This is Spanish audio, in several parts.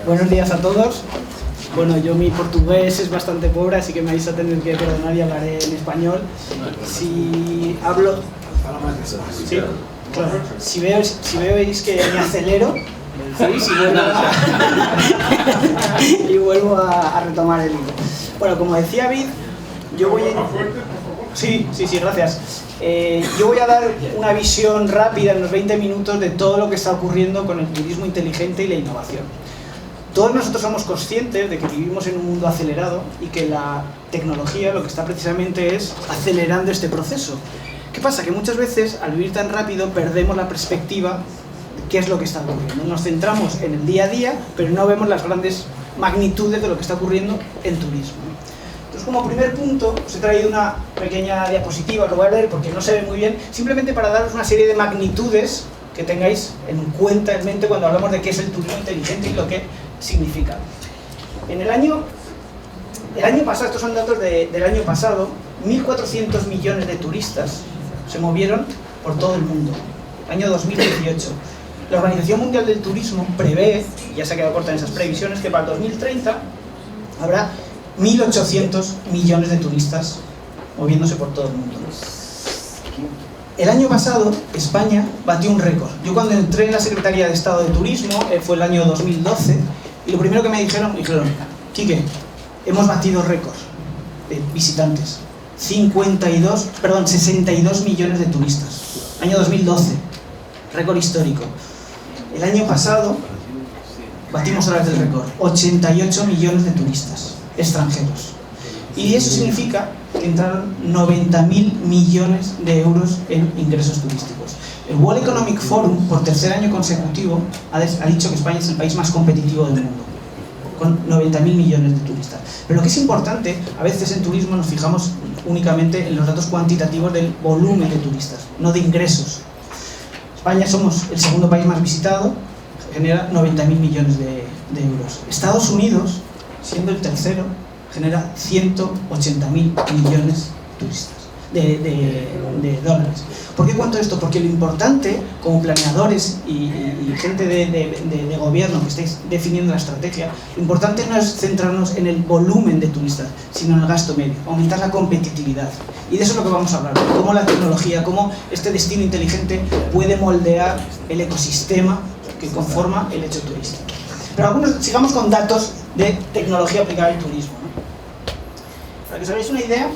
Buenos días a todos. Bueno, mi portugués es bastante pobre, así que me vais a tener que perdonar y hablaré en español. Si hablo... ¿Sí? Claro. Si veis que me acelero, me decís y vuelvo a retomar el hilo. Bueno, como decía Vid, yo voy a... Sí, gracias. Yo voy a dar una visión rápida en los 20 minutos de todo lo que está ocurriendo con el turismo inteligente y la innovación. Todos nosotros somos conscientes de que vivimos en un mundo acelerado y que la tecnología lo que está precisamente es acelerando este proceso. ¿Qué pasa? Que muchas veces al vivir tan rápido perdemos la perspectiva de qué es lo que está ocurriendo. Nos centramos en el día a día, pero no vemos las grandes magnitudes de lo que está ocurriendo en turismo. Entonces, como primer punto, os he traído una pequeña diapositiva que voy a leer porque no se ve muy bien, simplemente para daros una serie de magnitudes que tengáis en cuenta, en mente, cuando hablamos de qué es el turismo inteligente y lo que significa. En el año pasado, estos son datos del año pasado, 1.400 millones de turistas se movieron por todo el mundo, año 2018. La Organización Mundial del Turismo prevé, y ya se ha quedado corta en esas previsiones, que para el 2030 habrá 1.800 millones de turistas moviéndose por todo el mundo. El año pasado, España batió un récord. Yo cuando entré en la Secretaría de Estado de Turismo, fue el año 2012, y lo primero que me dijeron, Quique, hemos batido récords de visitantes. 62 millones de turistas. Año 2012, récord histórico. El año pasado, batimos otra vez el récord, 88 millones de turistas extranjeros. Y eso significa que entraron 90.000 millones de euros en ingresos turísticos. El World Economic Forum, por tercer año consecutivo, ha dicho que España es el país más competitivo del mundo, con 90.000 millones de turistas. Pero lo que es importante, a veces en turismo nos fijamos únicamente en los datos cuantitativos del volumen de turistas, no de ingresos. España somos el segundo país más visitado, genera 90.000 millones de euros. Estados Unidos, siendo el tercero, genera 180.000 millones de dólares. ¿Por qué cuento esto? Porque lo importante, como planeadores y gente de gobierno que estáis definiendo la estrategia, lo importante no es centrarnos en el volumen de turistas, sino en el gasto medio, aumentar la competitividad. Y de eso es lo que vamos a hablar, cómo la tecnología, cómo este destino inteligente puede moldear el ecosistema que conforma el hecho turístico. Pero sigamos con datos de tecnología aplicada al turismo, ¿no? Para que os hagáis una idea,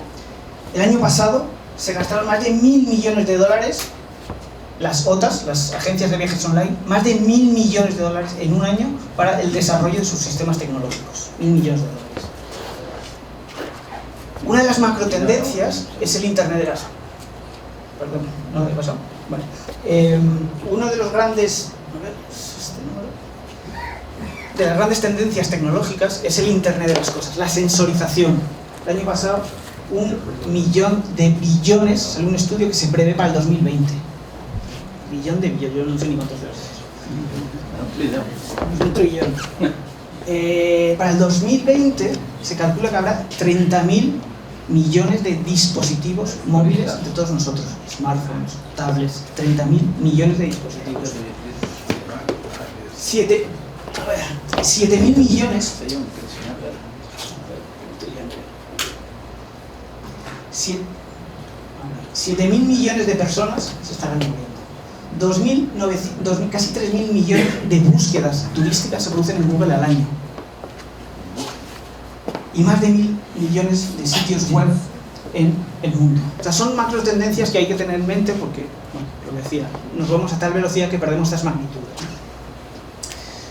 el año pasado se gastaron más de 1.000 millones de dólares las OTAs, las agencias de viajes online, más de 1.000 millones de dólares en un año para el desarrollo de sus sistemas tecnológicos. 1.000 millones de dólares. Una de las macro tendencias es el Internet de las... Perdón, ¿no me he pasado? Vale. Uno de los grandes... de las grandes tendencias tecnológicas es el Internet de las cosas, la sensorización. El año pasado, 1 millón de billones, salió un estudio que se prevé para el 2020. Billón de billones, yo no sé ni cuántos veces es. Un trillón. Para el 2020 se calcula que habrá 30.000 millones de dispositivos móviles de todos nosotros, smartphones, tablets, 30.000 millones de dispositivos. 7.000 millones. 7.000 millones de personas se estarán moviendo. Casi 3.000 millones de búsquedas turísticas se producen en Google al año. Y más de 1.000 millones de sitios web en el mundo. O sea, son macro tendencias que hay que tener en mente porque, bueno, lo decía, nos vamos a tal velocidad que perdemos estas magnitudes.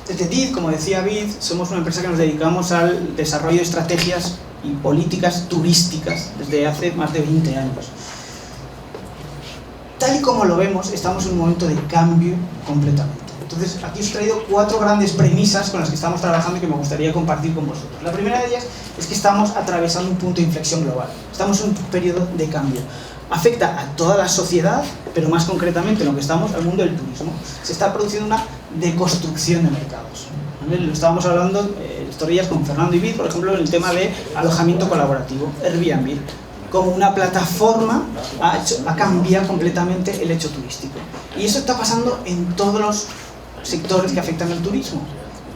Desde TID, como decía Vid, somos una empresa que nos dedicamos al desarrollo de estrategias y políticas turísticas desde hace más de 20 años. Tal y como lo vemos, estamos en un momento de cambio completamente. Entonces, aquí os he traído 4 grandes premisas con las que estamos trabajando y que me gustaría compartir con vosotros. La primera de ellas es que estamos atravesando un punto de inflexión global. Estamos en un periodo de cambio. Afecta a toda la sociedad, pero más concretamente en lo que estamos, al mundo del turismo. Se está produciendo una deconstrucción de mercados. ¿vale? Lo estábamos hablando estos días con Fernando y Vid, por ejemplo, en el tema de alojamiento colaborativo, Airbnb. Como una plataforma ha cambiado completamente el hecho turístico. Y eso está pasando en todos los sectores que afectan al turismo.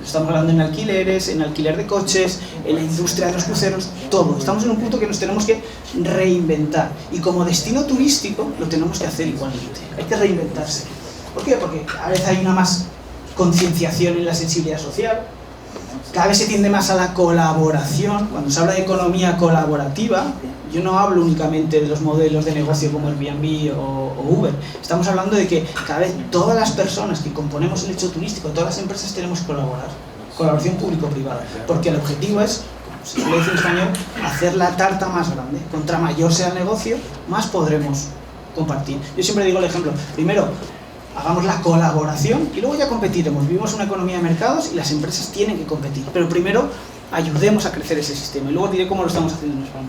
Estamos hablando en alquileres, en alquiler de coches, en la industria de los cruceros, todo. Estamos en un punto que nos tenemos que reinventar. Y como destino turístico lo tenemos que hacer igualmente. Hay que reinventarse. ¿Por qué? Porque a veces hay una más concienciación en la sensibilidad social. Cada vez se tiende más a la colaboración. Cuando se habla de economía colaborativa, yo no hablo únicamente de los modelos de negocio como Airbnb o Uber. Estamos hablando de que cada vez todas las personas que componemos el hecho turístico, todas las empresas tenemos que colaborar. Colaboración público-privada. Porque el objetivo es, como se suele decir en español, hacer la tarta más grande. Contra mayor sea el negocio, más podremos compartir. Yo siempre digo el ejemplo. Primero, hagamos la colaboración y luego ya competiremos. Vivimos una economía de mercados y las empresas tienen que competir. Pero primero, ayudemos a crecer ese sistema. Y luego diré cómo lo estamos haciendo en España.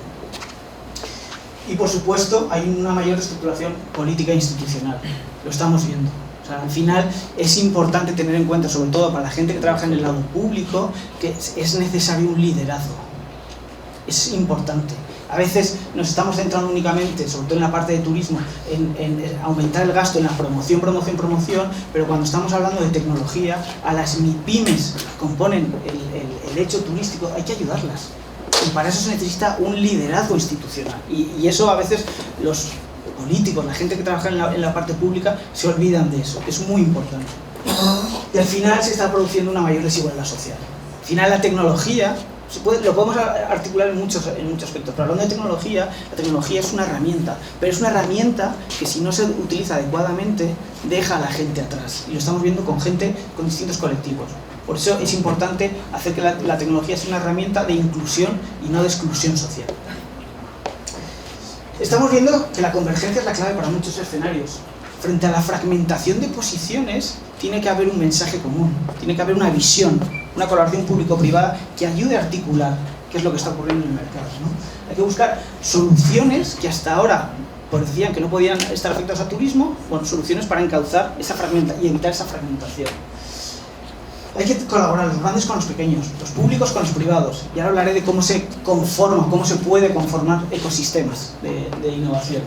Y por supuesto hay una mayor estructuración política e institucional, lo estamos viendo. O sea, al final es importante tener en cuenta, sobre todo para la gente que trabaja en el lado público, que es necesario un liderazgo. Es importante. A veces nos estamos centrando únicamente, sobre todo en la parte de turismo, en aumentar el gasto en la promoción, pero cuando estamos hablando de tecnología, a las MIPYMES que componen el hecho turístico hay que ayudarlas. Y para eso se necesita un liderazgo institucional. Y eso a veces los políticos, la gente que trabaja en la parte pública, se olvidan de eso. Es muy importante. Y al final se está produciendo una mayor desigualdad social. Al final la tecnología, lo podemos articular en muchos aspectos, pero hablando de tecnología, la tecnología es una herramienta. Pero es una herramienta que si no se utiliza adecuadamente, deja a la gente atrás. Y lo estamos viendo con gente, con distintos colectivos. Por eso es importante hacer que la tecnología sea una herramienta de inclusión y no de exclusión social. Estamos viendo que la convergencia es la clave para muchos escenarios. Frente a la fragmentación de posiciones, tiene que haber un mensaje común, tiene que haber una visión, una colaboración público-privada que ayude a articular qué es lo que está ocurriendo en el mercado, ¿no? Hay que buscar soluciones que hasta ahora decían que no podían estar afectadas al turismo, bueno, soluciones para encauzar esa fragmentación y evitar esa fragmentación. Hay que colaborar los grandes con los pequeños, los públicos con los privados. Y ahora hablaré de cómo se conforma, cómo se puede conformar ecosistemas de innovación.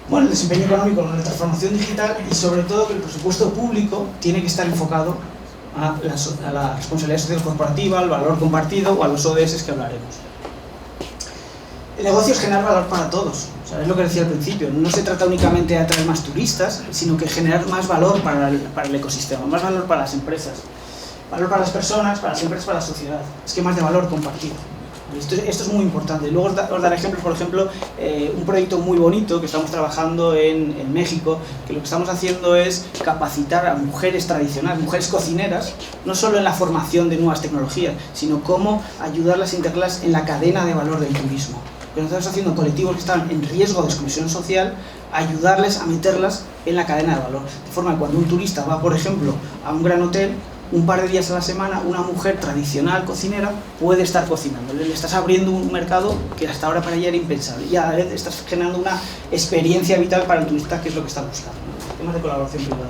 Bueno, el desempeño económico, la transformación digital y sobre todo que el presupuesto público tiene que estar enfocado a la responsabilidad social corporativa, al valor compartido o a los ODS que hablaremos. El negocio es generar valor para todos. O sea, es lo que decía al principio. No se trata únicamente de atraer más turistas, sino que generar más valor para el ecosistema, más valor para las empresas, valor para las personas, para las empresas, para la sociedad. Esquemas de valor compartido. Esto es muy importante. Luego os daré ejemplos, por ejemplo, un proyecto muy bonito que estamos trabajando en México, que lo que estamos haciendo es capacitar a mujeres tradicionales, mujeres cocineras, no solo en la formación de nuevas tecnologías, sino cómo ayudarlas a integrarlas en la cadena de valor del turismo. Lo que estamos haciendo colectivos que están en riesgo de exclusión social, ayudarles a meterlas en la cadena de valor. De forma que cuando un turista va, por ejemplo, a un gran hotel, un par de días a la semana, una mujer tradicional cocinera puede estar cocinando. Le estás abriendo un mercado que hasta ahora para ella era impensable. Y a la vez estás generando una experiencia vital para el turista, que es lo que está buscando. Temas de colaboración privada.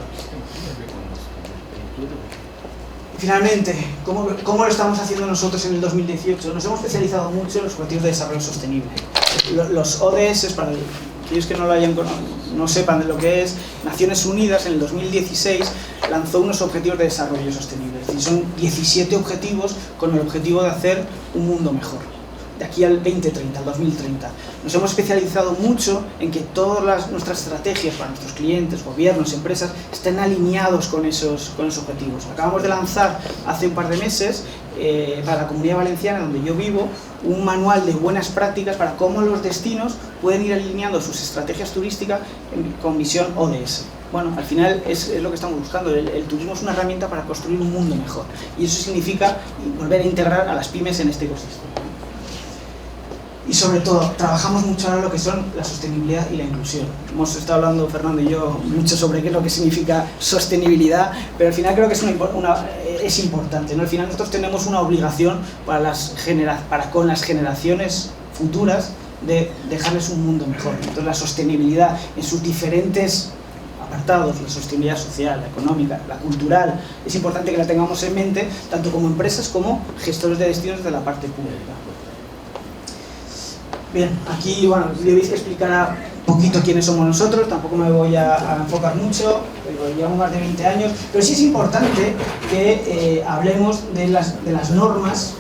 Finalmente, ¿cómo lo estamos haciendo nosotros en el 2018? Nos hemos especializado mucho en los objetivos de desarrollo sostenible. Los ODS, para aquellos que no sepan de lo que es, Naciones Unidas en el 2016 lanzó unos objetivos de desarrollo sostenible. Es decir, son 17 objetivos con el objetivo de hacer un mundo mejor, de aquí al 2030, al 2030. Nos hemos especializado mucho en que todas nuestras estrategias para nuestros clientes, gobiernos, empresas, estén alineados con esos objetivos. Acabamos de lanzar hace un par de meses, para la Comunidad Valenciana, donde yo vivo, un manual de buenas prácticas para cómo los destinos pueden ir alineando sus estrategias turísticas con visión ODS. Bueno, al final es lo que estamos buscando. El turismo es una herramienta para construir un mundo mejor. Y eso significa volver a integrar a las pymes en este ecosistema. Y sobre todo, trabajamos mucho ahora lo que son la sostenibilidad y la inclusión. Hemos estado hablando, Fernando y yo, mucho sobre qué es lo que significa sostenibilidad, pero al final creo que es importante, ¿no? Al final nosotros tenemos una obligación para con las generaciones futuras de dejarles un mundo mejor. Entonces la sostenibilidad en sus diferentes apartados, la sostenibilidad social, la económica, la cultural, es importante que la tengamos en mente, tanto como empresas como gestores de destinos de la parte pública. Bien, aquí, bueno, debéis que explicar un poquito quiénes somos nosotros, tampoco me voy a enfocar mucho, pero llevamos más de 20 años, pero sí es importante que hablemos de las normas,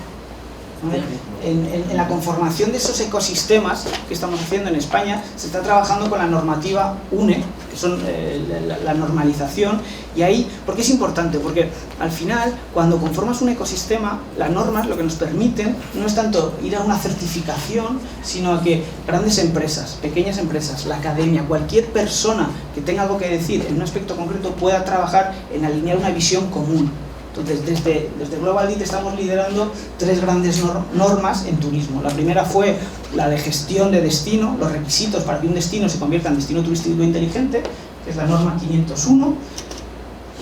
¿vale? En la conformación de esos ecosistemas que estamos haciendo en España. Se está trabajando con la normativa UNE, que son la normalización, y ahí, ¿por qué es importante? Porque al final, cuando conformas un ecosistema, las normas lo que nos permiten no es tanto ir a una certificación, sino a que grandes empresas, pequeñas empresas, la academia, cualquier persona que tenga algo que decir en un aspecto concreto pueda trabajar en alinear una visión común. Entonces, desde Global DIT estamos liderando 3 grandes normas en turismo. La primera fue la de gestión de destino, los requisitos para que un destino se convierta en destino turístico inteligente, que es la norma 501.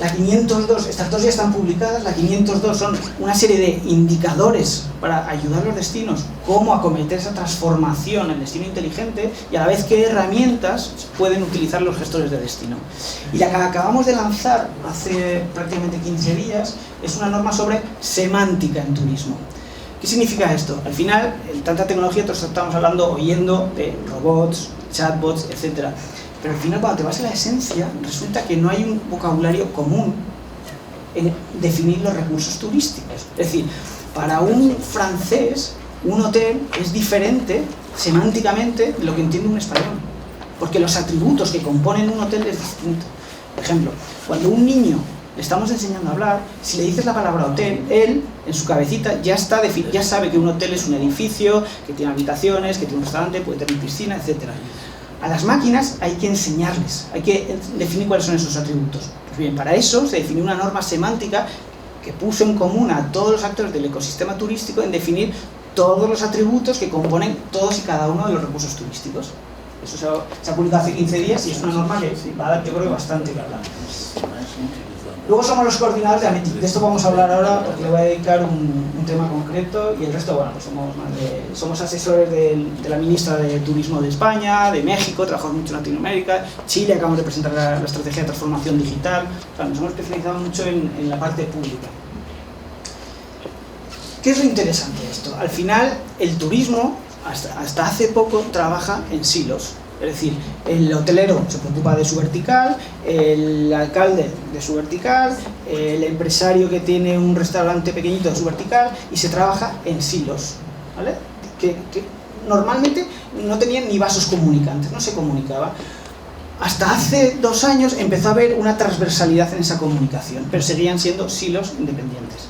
La 502, estas dos ya están publicadas. La 502 son una serie de indicadores para ayudar a los destinos cómo acometer esa transformación en destino inteligente, y a la vez qué herramientas pueden utilizar los gestores de destino. Y la que acabamos de lanzar hace prácticamente 15 días es una norma sobre semántica en turismo. ¿Qué significa esto? Al final, en tanta tecnología todos estamos hablando, oyendo de robots, chatbots, etc. Pero al final, cuando te vas a la esencia, resulta que no hay un vocabulario común en definir los recursos turísticos. Es decir, para un francés, un hotel es diferente semánticamente de lo que entiende un español, porque los atributos que componen un hotel es distinto. Por ejemplo, cuando un niño le estamos enseñando a hablar, si le dices la palabra hotel, él, en su cabecita, ya sabe que un hotel es un edificio, que tiene habitaciones, que tiene un restaurante, puede tener piscina, etc. A las máquinas hay que enseñarles, hay que definir cuáles son esos atributos. Pues bien, para eso se definió una norma semántica que puso en común a todos los actores del ecosistema turístico en definir todos los atributos que componen todos y cada uno de los recursos turísticos. Eso se ha publicado hace 15 días y es una norma que va a dar, yo creo, bastante que hablar. Luego somos los coordinadores de AMETIC. De esto vamos a hablar ahora porque le voy a dedicar un tema concreto, y el resto, bueno, pues somos asesores de la ministra de Turismo de España, de México, trabajamos mucho en Latinoamérica, Chile, acabamos de presentar la estrategia de transformación digital. O sea, nos hemos especializado mucho en la parte pública. ¿Qué es lo interesante de esto? Al final, el turismo, hasta hace poco, trabaja en silos. Es decir, el hotelero se preocupa de su vertical, el alcalde de su vertical, el empresario que tiene un restaurante pequeñito de su vertical, y se trabaja en silos, ¿vale? Que normalmente no tenían ni vasos comunicantes, no se comunicaba. Hasta hace 2 años empezó a haber una transversalidad en esa comunicación, pero seguían siendo silos independientes.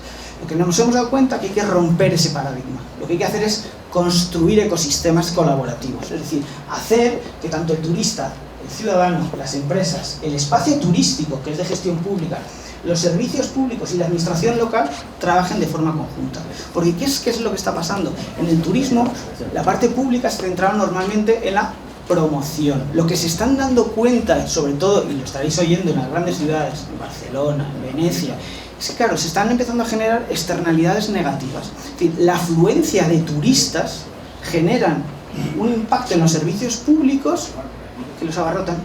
Lo que nos hemos dado cuenta es que hay que romper ese paradigma. Lo que hay que hacer es construir ecosistemas colaborativos, es decir, hacer que tanto el turista, el ciudadano, las empresas, el espacio turístico, que es de gestión pública, los servicios públicos y la administración local trabajen de forma conjunta. Porque ¿qué es lo que está pasando? En el turismo, la parte pública se centraba normalmente en la promoción. Lo que se están dando cuenta, sobre todo, y lo estaréis oyendo en las grandes ciudades, en Barcelona, en Venecia, es que, claro, se están empezando a generar externalidades negativas. Es decir, la afluencia de turistas generan un impacto en los servicios públicos que los abarrotan.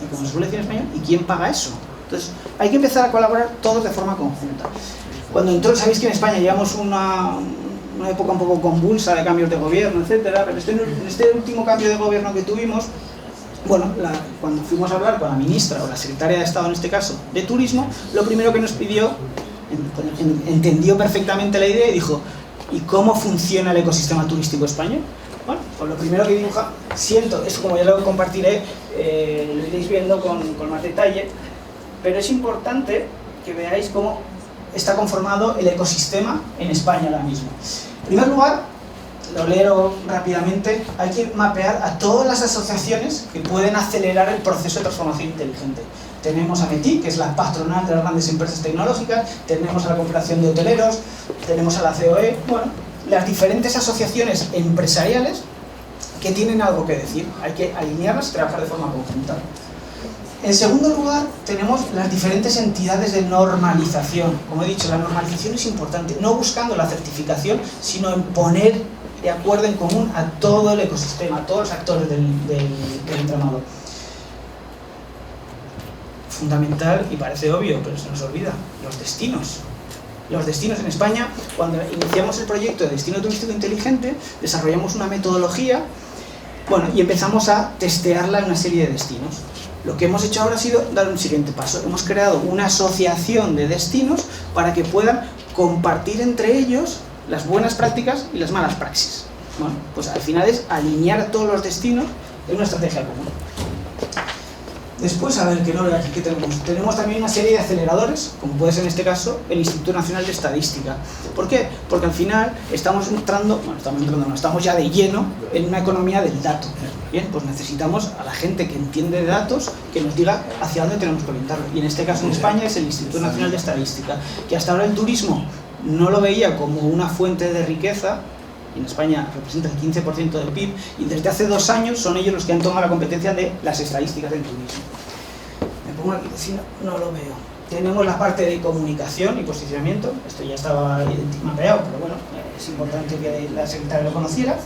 Y como se suele decir en español, ¿y quién paga eso? Entonces, hay que empezar a colaborar todos de forma conjunta. Cuando entró, sabéis que en España llevamos una época un poco convulsa de cambios de gobierno, etcétera, pero en este último cambio de gobierno que tuvimos, bueno, cuando fuimos a hablar con la ministra, o la secretaria de Estado en este caso, de Turismo, lo primero que nos pidió, entendió perfectamente la idea y dijo: ¿y cómo funciona el ecosistema turístico español? Bueno, pues lo primero que dibuja, eso como ya lo compartiré, lo iréis viendo con más detalle, pero es importante que veáis cómo está conformado el ecosistema en España ahora mismo. En primer lugar, lo leo rápidamente, hay que mapear a todas las asociaciones que pueden acelerar el proceso de transformación inteligente. Tenemos a METIC, que es la patronal de las grandes empresas tecnológicas, tenemos a la Confederación de Hoteleros, tenemos a la COE, bueno, las diferentes asociaciones empresariales que tienen algo que decir. Hay que alinearlas y trabajar de forma conjunta. En segundo lugar, tenemos las diferentes entidades de normalización. Como he dicho, la normalización es importante, no buscando la certificación, sino en poner de acuerdo en común a todo el ecosistema, a todos los actores del entramado. fundamental y parece obvio, pero se nos olvida, los destinos. Los destinos en España, cuando iniciamos el proyecto de Destino Turístico Inteligente, desarrollamos una metodología, bueno, y empezamos a testearla en una serie de destinos. Lo que hemos hecho ahora ha sido dar un siguiente paso. Hemos creado una asociación de destinos para que puedan compartir entre ellos las buenas prácticas y las malas praxis. Bueno, pues al final es alinear a todos los destinos en una estrategia común. Después, a ver, ¿qué tenemos? Tenemos también una serie de aceleradores, como puede ser en este caso el Instituto Nacional de Estadística. ¿Por qué? Porque al final estamos ya de lleno en una economía del dato. Bien, pues necesitamos a la gente que entiende de datos que nos diga hacia dónde tenemos que orientarlo. Y en este caso en España es el Instituto Nacional de Estadística, que hasta ahora el turismo no lo veía como una fuente de riqueza. En España representa el 15% del PIB y desde hace 2 años son ellos los que han tomado la competencia de las estadísticas del turismo. Me pongo aquí, si no lo veo. Tenemos la parte de comunicación y posicionamiento, esto ya estaba mapeado, pero bueno, es importante que la secretaria lo conociera.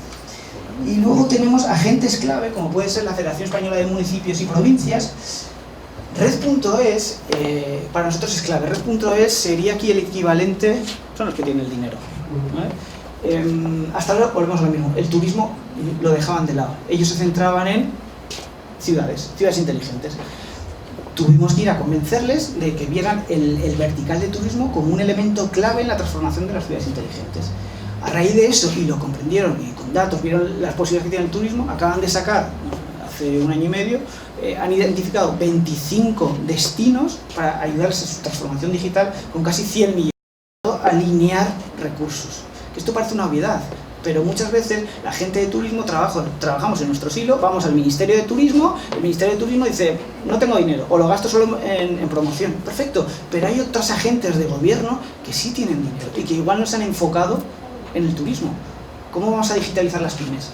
Y luego tenemos agentes clave, como puede ser la Federación Española de Municipios y Provincias. Red.es, para nosotros es clave. Red.es sería aquí el equivalente, son los que tienen el dinero, ¿vale? Hasta ahora volvemos a lo mismo, el turismo lo dejaban de lado, ellos se centraban en ciudades inteligentes. Tuvimos que ir a convencerles de que vieran el vertical de turismo como un elemento clave en la transformación de las ciudades inteligentes. A raíz de eso, y lo comprendieron y con datos vieron las posibilidades que tiene el turismo, acaban de sacar, hace 1 año y medio, han identificado 25 destinos para ayudarse en su transformación digital con casi 100 millones, alinear recursos. Que esto parece una obviedad, pero muchas veces la gente de turismo trabajamos en nuestro silo, vamos al Ministerio de Turismo, el Ministerio de Turismo dice, no tengo dinero, o lo gasto solo en promoción. Perfecto, pero hay otros agentes de gobierno que sí tienen dinero y que igual no se han enfocado en el turismo. ¿Cómo vamos a digitalizar las pymes?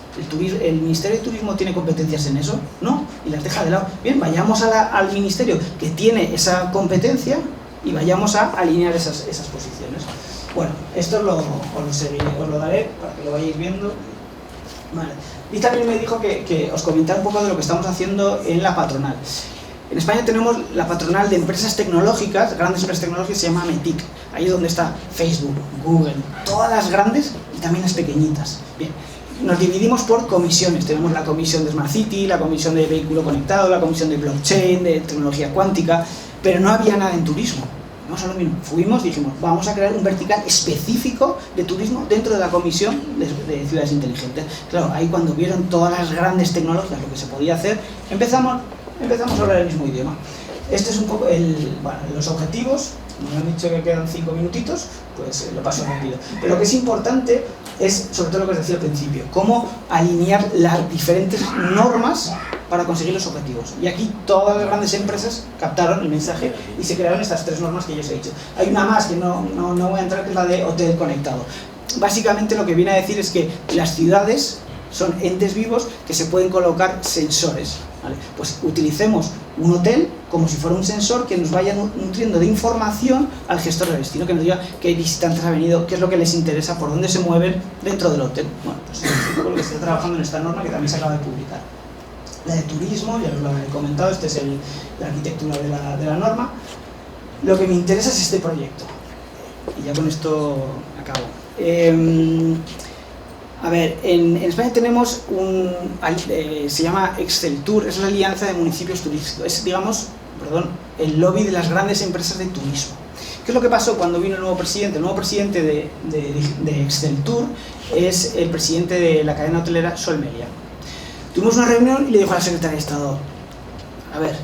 ¿El Ministerio de Turismo tiene competencias en eso? No, y las deja de lado. Bien, vayamos al ministerio que tiene esa competencia y vayamos a alinear esas posiciones. Bueno, esto os lo daré para que lo vayáis viendo. Vale. Y también me dijo que os comentara un poco de lo que estamos haciendo en la patronal. En España tenemos la patronal de empresas tecnológicas, grandes empresas tecnológicas, se llama METIC. Ahí es donde está Facebook, Google, todas las grandes y también las pequeñitas. Bien, nos dividimos por comisiones. Tenemos la comisión de Smart City, la comisión de vehículo conectado, la comisión de blockchain, de tecnología cuántica, pero no había nada en turismo. Vamos a lo mismo, fuimos, dijimos, vamos a crear un vertical específico de turismo dentro de la comisión de ciudades inteligentes. Claro, ahí cuando vieron todas las grandes tecnologías, lo que se podía hacer, empezamos a hablar el mismo idioma. Este es un poco los objetivos. Me han dicho que quedan 5 minutitos, pues lo paso rápido. Pero lo que es importante es, sobre todo lo que os decía al principio, cómo alinear las diferentes normas para conseguir los objetivos. Y aquí todas las grandes empresas captaron el mensaje y se crearon estas 3 normas que yo os he dicho. Hay una más que no voy a entrar, que es la de hotel conectado. Básicamente lo que viene a decir es que las ciudades son entes vivos que se pueden colocar sensores, ¿vale? Pues utilicemos un hotel como si fuera un sensor que nos vaya nutriendo de información al gestor de destino, que nos diga qué visitantes ha venido, qué es lo que les interesa, por dónde se mueven dentro del hotel. Bueno, pues es un poco lo que se está trabajando en esta norma que también se acaba de publicar. La de turismo, ya os lo he comentado, esta es la arquitectura de la norma. Lo que me interesa es este proyecto. Y ya con esto acabo. A ver, en España tenemos se llama Exceltur, es la alianza de municipios turísticos, es, digamos, el lobby de las grandes empresas de turismo. ¿Qué es lo que pasó cuando vino el nuevo presidente? El nuevo presidente de Exceltur es el presidente de la cadena hotelera Sol Meliá. Tuvimos una reunión y le dijo a la secretaria de Estado, a ver,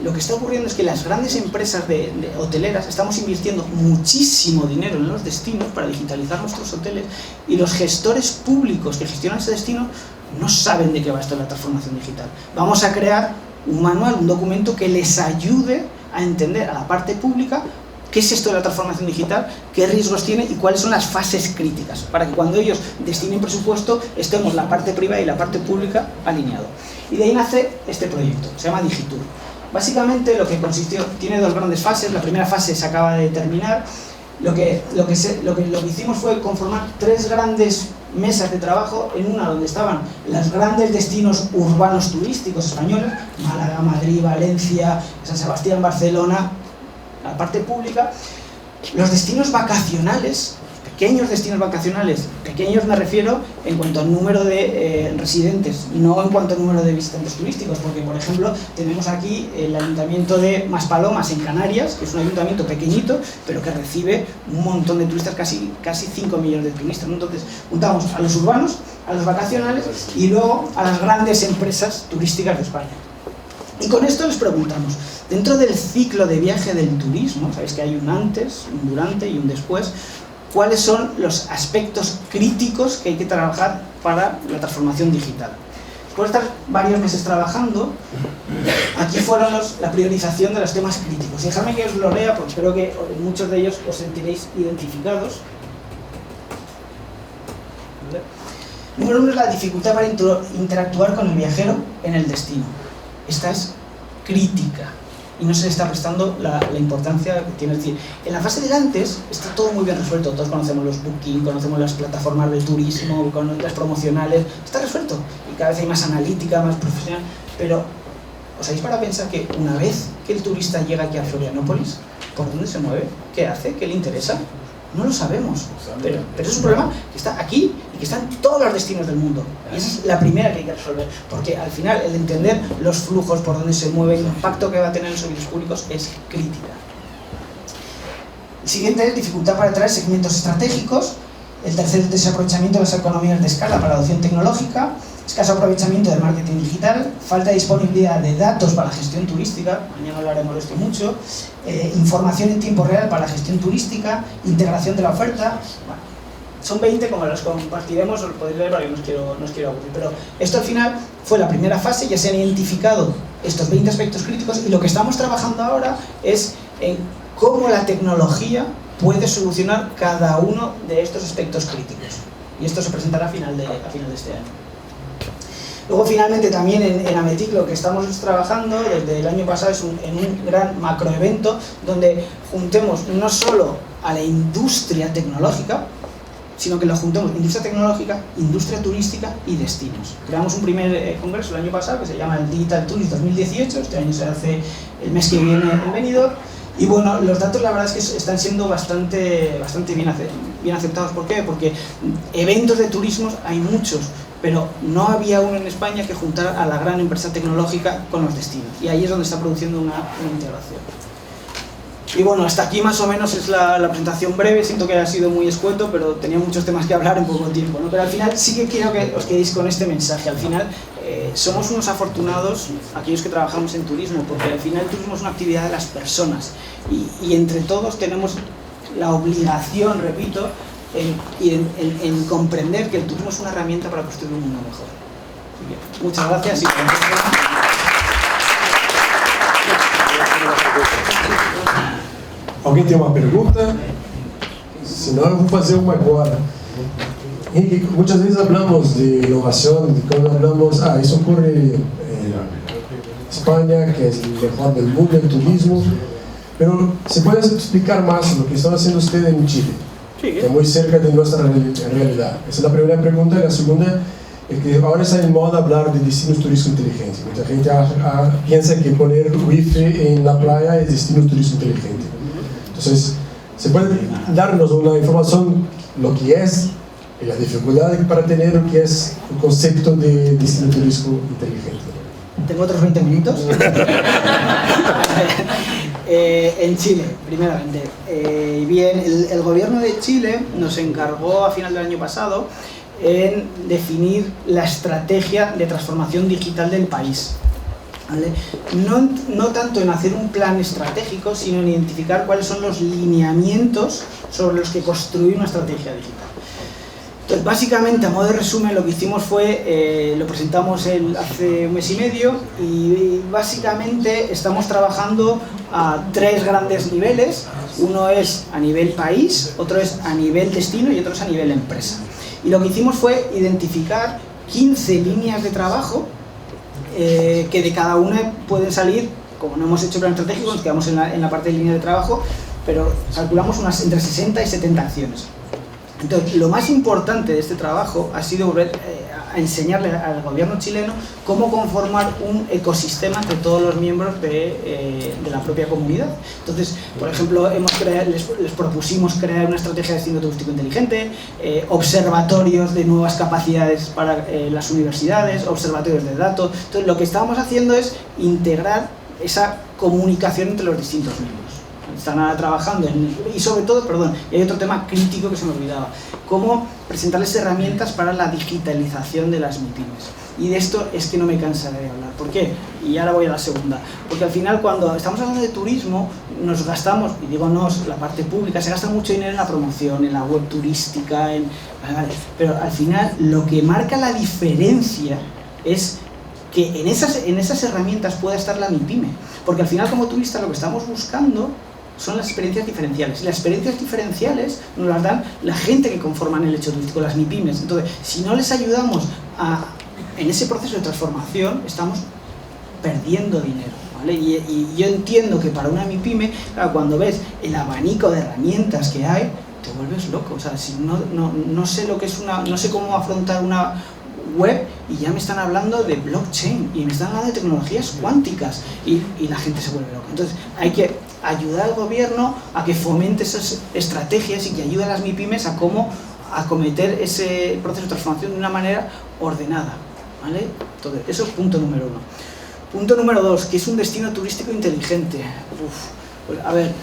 lo que está ocurriendo es que las grandes empresas de hoteleras estamos invirtiendo muchísimo dinero en los destinos para digitalizar nuestros hoteles y los gestores públicos que gestionan ese destino no saben de qué va esto de la transformación digital. Vamos a crear un manual, un documento que les ayude a entender a la parte pública qué es esto de la transformación digital, qué riesgos tiene y cuáles son las fases críticas, para que cuando ellos destinen presupuesto estemos la parte privada y la parte pública alineado. Y de ahí nace este proyecto, se llama Digitur. Básicamente lo que consistió, tiene 2 grandes fases. La primera fase se acaba de terminar lo que hicimos fue conformar 3 grandes mesas de trabajo, en una donde estaban los grandes destinos urbanos turísticos españoles, Málaga, Madrid, Valencia, San Sebastián, Barcelona, la parte pública, los destinos vacacionales, pequeños destinos vacacionales, pequeños me refiero en cuanto al número de residentes, no en cuanto al número de visitantes turísticos, porque por ejemplo tenemos aquí el ayuntamiento de Maspalomas en Canarias, que es un ayuntamiento pequeñito, pero que recibe un montón de turistas, casi 5 millones de turistas, ¿no? Entonces juntamos a los urbanos, a los vacacionales y luego a las grandes empresas turísticas de España. Y con esto les preguntamos, dentro del ciclo de viaje del turismo, sabéis que hay un antes, un durante y un después, ¿cuáles son los aspectos críticos que hay que trabajar para la transformación digital? Después de estar varios meses trabajando, aquí fueron la priorización de los temas críticos. Dejadme que os lo lea, porque creo que muchos de ellos os sentiréis identificados. Número 1 es la dificultad para interactuar con el viajero en el destino. Esta es crítica y no se le está prestando la importancia que tiene. Es decir, en la fase del antes está todo muy bien resuelto, todos conocemos los Booking, conocemos las plataformas de turismo, las promocionales, está resuelto y cada vez hay más analítica, más profesional, pero ¿os habéis para pensar que una vez que el turista llega aquí a Florianópolis, ¿por dónde se mueve? ¿Qué hace? ¿Qué le interesa? No lo sabemos, pero es un problema que está aquí y que está en todos los destinos del mundo. Y esa es la primera que hay que resolver, porque al final el entender los flujos, por dónde se mueve, el impacto que va a tener en los servicios públicos es crítica. El siguiente es dificultad para atraer segmentos estratégicos. El tercer es desaprovechamiento de las economías de escala para la adopción tecnológica. Escaso aprovechamiento del marketing digital, falta de disponibilidad de datos para la gestión turística, mañana hablaremos de esto mucho, información en tiempo real para la gestión turística, integración de la oferta. Bueno, son 20, como las compartiremos, os lo podéis leer porque no os quiero aburrir, pero esto al final fue la primera fase, ya se han identificado estos 20 aspectos críticos y lo que estamos trabajando ahora es en cómo la tecnología puede solucionar cada uno de estos aspectos críticos. Y esto se presentará a final de este año. Luego finalmente también en Ametic lo que estamos trabajando desde el año pasado es en un gran macroevento donde juntemos no solo a la industria tecnológica, sino que lo juntemos industria tecnológica, industria turística y destinos. Creamos un primer congreso el año pasado que se llama el Digital Tourism 2018, este año se hace el mes que viene en Benidorm. Y bueno, los datos la verdad es que están siendo bastante bien aceptados. ¿Por qué? Porque eventos de turismo hay muchos, pero no había uno en España que juntara a la gran empresa tecnológica con los destinos. Y ahí es donde está produciendo una integración. Y bueno, hasta aquí más o menos es la presentación breve. Siento que ha sido muy escueto, pero tenía muchos temas que hablar en poco tiempo, ¿no? Pero al final sí que quiero que os quedéis con este mensaje. Al final somos unos afortunados aquellos que trabajamos en turismo, porque al final el turismo es una actividad de las personas y entre todos tenemos la obligación, repito, en comprender que el turismo es una herramienta para construir un mundo mejor. Así que, muchas gracias y Alguém tem uma pergunta? Senão eu vou fazer uma agora. Henrique, muitas vezes falamos de inovação, quando falamos, isso ocorre em Espanha, que é o mejor del mundo en turismo, pero ¿se puede explicar más lo que están haciendo ustedes en Chile? Sí. Que es muy cerca de nuestra realidad. Esa es la primera pregunta. Y la segunda es que ahora está en moda hablar de destinos turísticos inteligentes. Mucha gente piensa que poner wifi en la playa es destino turístico inteligente. Entonces, ¿se puede darnos una información lo que es y la dificultad para tener lo que es el concepto de destino turístico inteligente? Tengo otros 20 minutos. En Chile, primeramente. Bien, el gobierno de Chile nos encargó a final del año pasado en definir la estrategia de transformación digital del país. ¿Vale? No tanto en hacer un plan estratégico, sino en identificar cuáles son los lineamientos sobre los que construir una estrategia digital. Entonces, básicamente, a modo de resumen, lo que hicimos fue, lo presentamos hace un mes y medio y básicamente estamos trabajando a 3 grandes niveles. Uno es a nivel país, otro es a nivel destino y otro es a nivel empresa. Y lo que hicimos fue identificar 15 líneas de trabajo que de cada una pueden salir, como no hemos hecho plan estratégico, nos quedamos en la parte de línea de trabajo, pero calculamos unas entre 60 y 70 acciones. Entonces, lo más importante de este trabajo ha sido volver a enseñarle al gobierno chileno cómo conformar un ecosistema entre todos los miembros de la propia comunidad. Entonces, por ejemplo, les propusimos crear una estrategia de destino turístico inteligente, observatorios de nuevas capacidades para las universidades, observatorios de datos. Entonces, lo que estábamos haciendo es integrar esa comunicación entre los distintos miembros. Están ahora trabajando y sobre todo, y hay otro tema crítico que se me olvidaba, cómo presentarles herramientas para la digitalización de las MIPYMES. Y de esto es que no me cansaré de hablar. ¿Por qué? Y ahora voy a la segunda. Porque al final, cuando estamos hablando de turismo, nos gastamos, y digo nos, la parte pública, se gasta mucho dinero en la promoción, en la web turística, pero al final lo que marca la diferencia es que en esas herramientas pueda estar la MIPYME. Porque al final, como turistas, lo que estamos buscando son las experiencias diferenciales. Y las experiencias diferenciales nos las dan la gente que conforman el hecho turístico, las MIPYMES. Entonces, si no les ayudamos en ese proceso de transformación, estamos perdiendo dinero, ¿vale? Y yo entiendo que para una MIPYME, claro, cuando ves el abanico de herramientas que hay, te vuelves loco. O sea, si no sé lo que es no sé cómo afrontar una web y ya me están hablando de blockchain y me están hablando de tecnologías cuánticas y la gente se vuelve loca. Entonces hay que ayudar al gobierno a que fomente esas estrategias y que ayude a las MIPYMES a cómo acometer ese proceso de transformación de una manera ordenada, ¿vale? Entonces, eso es punto número 1. Punto número 2, que es un destino turístico inteligente. Pues, a ver,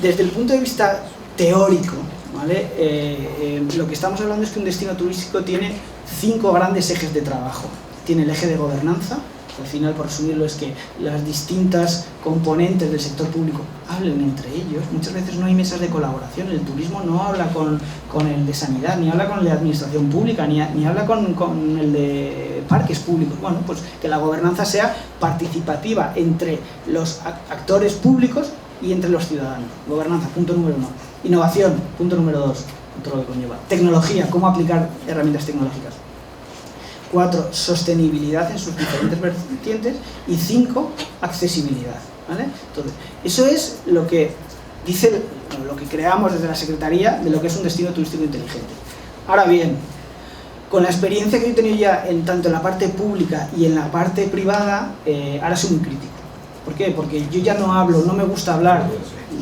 desde el punto de vista teórico, ¿vale? Lo que estamos hablando es que un destino turístico tiene 5 grandes ejes de trabajo. Tiene el eje de gobernanza, que al final, por resumirlo, es que las distintas componentes del sector público hablen entre ellos. Muchas veces no hay mesas de colaboración. El turismo no habla con el de sanidad, ni habla con el de administración pública, ni habla con el de parques públicos. Bueno, pues que la gobernanza sea participativa entre los actores públicos y entre los ciudadanos. Gobernanza, punto número 1. Innovación, punto número 2, todo lo que conlleva. Tecnología, cómo aplicar herramientas tecnológicas. 4, sostenibilidad en sus diferentes vertientes. Y 5, accesibilidad, ¿vale? Entonces, eso es lo que dice, lo que creamos desde la Secretaría de lo que es un destino turístico inteligente. Ahora bien, con la experiencia que he tenido ya tanto en la parte pública y en la parte privada, ahora soy muy crítico. ¿Por qué? Porque yo ya no me gusta hablar,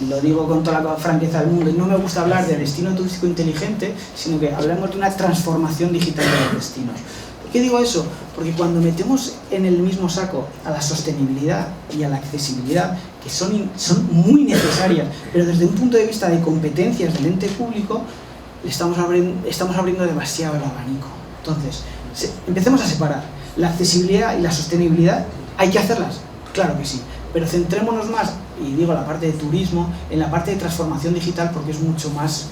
lo digo con toda la franqueza del mundo, no me gusta hablar de destino turístico inteligente, sino que hablamos de una transformación digital de los destinos. ¿Por qué digo eso? Porque cuando metemos en el mismo saco a la sostenibilidad y a la accesibilidad, que son muy necesarias, pero desde un punto de vista de competencias del ente público, estamos abriendo demasiado el abanico. Entonces, empecemos a separar. La accesibilidad y la sostenibilidad, ¿hay que hacerlas? Claro que sí, pero centrémonos más, y digo la parte de turismo, en la parte de transformación digital, porque es mucho más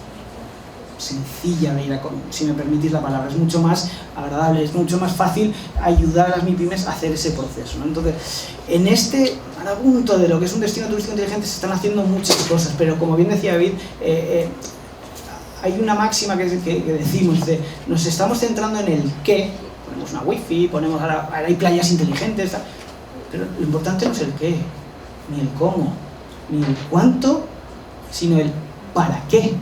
sencilla de ir si me permitís la palabra, es mucho más agradable, es mucho más fácil ayudar a las MIPYMES a hacer ese proceso, ¿no? Entonces, en este punto de lo que es un destino turístico inteligente se están haciendo muchas cosas, pero como bien decía David, hay una máxima que decimos, dice, nos estamos centrando en el qué, ponemos una wifi, ahora hay playas inteligentes, pero lo importante no es el qué, ni el cómo, ni el cuánto, sino el para qué.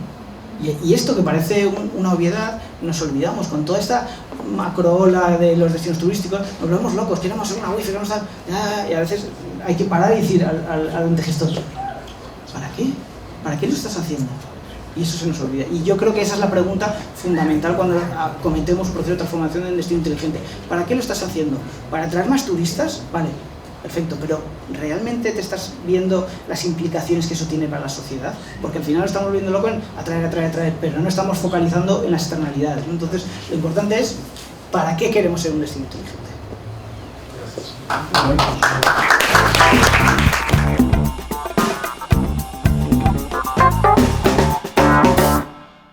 Y esto que parece una obviedad, nos olvidamos con toda esta macroola de los destinos turísticos, nos volvemos locos, queremos hacer una wifi, queremos estar, y a veces hay que parar y decir al ente gestor, ¿para qué? ¿Para qué lo estás haciendo? Y eso se nos olvida. Y yo creo que esa es la pregunta fundamental cuando cometemos un proceso de transformación en destino inteligente. ¿Para qué lo estás haciendo? ¿Para atraer más turistas? Vale, perfecto, pero ¿realmente te estás viendo las implicaciones que eso tiene para la sociedad? Porque al final estamos viendo loco en atraer, pero no estamos focalizando en las externalidades, ¿no? Entonces, lo importante es ¿para qué queremos ser un destino inteligente? Gracias.